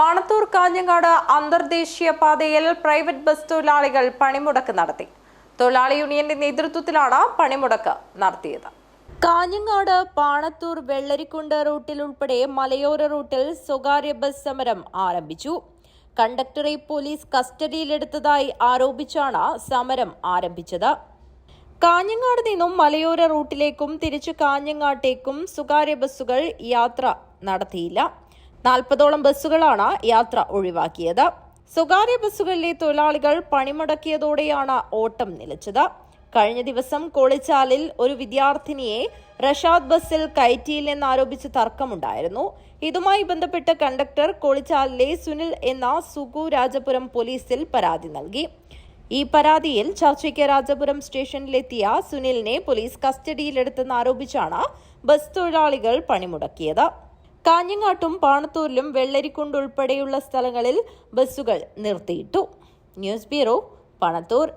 പാണത്തൂർ കാഞ്ഞങ്ങാട് അന്തർദേശീയ പാതയിൽ private bus തൊഴിലാളികൾ പണിമുടക്ക് നടത്തി. തൊഴിലാളി യൂണിയന്റെ നേതൃത്വത്തിലാണ് പണിമുടക്ക് നടത്തിയത്. കാഞ്ഞങ്ങാട് പാണത്തൂർ വെള്ളരിക്കുണ്ട് റൂട്ടിൽ ഉൾപ്പെടെ മലയോര റൂട്ടിൽ സ്വകാര്യ ബസ് സമരം ആരംഭിച്ചു. കണ്ടക്ടറെ പോലീസ് കസ്റ്റഡിയിലെടുത്തതായി ആരോപിച്ചാണ് സമരം ആരംഭിച്ചത്. കാഞ്ഞങ്ങാട് നിന്നും മലയോര റൂട്ടിലേക്കും തിരിച്ചു കാഞ്ഞങ്ങാട്ടേക്കും സ്വകാര്യ ബസ്സുകൾ യാത്ര നടത്തിയില്ല. 40ഓളം ബസ്സുകളാണ് യാത്ര ഒഴിവാക്കിയത്. സ്വകാര്യ ബസ്സുകളിലെ തൊഴിലാളികൾ പണിമുടക്കിയതോടെയാണ് ഓട്ടം നിലച്ചത്. കഴിഞ്ഞ ദിവസം കോളിച്ചാലിൽ ഒരു വിദ്യാർത്ഥിനിയെ റഷാദ് ബസ്സിൽ കയറ്റിയില്ലെന്നാരോപിച്ച് തർക്കമുണ്ടായിരുന്നു. ഇതുമായി ബന്ധപ്പെട്ട് കണ്ടക്ടർ കോളിച്ചാലിലെ സുനിൽ എന്ന സുഗു രാജപുരം പോലീസിൽ പരാതി നൽകി. ഈ പരാതിയിൽ ചർച്ചയ്ക്ക് രാജപുരം സ്റ്റേഷനിലെത്തിയ സുനിലിനെ പോലീസ് കസ്റ്റഡിയിലെടുത്തെന്നാരോപിച്ചാണ് ബസ് തൊഴിലാളികൾ പണിമുടക്കിയത്. കാഞ്ഞങ്ങാട്ടും പാണത്തൂരിലും വെള്ളരിക്കുണ്ട് ഉൾപ്പെടെയുള്ള സ്ഥലങ്ങളിൽ ബസ്സുകൾ നിർത്തിയിട്ടു. News bureau, Panathur.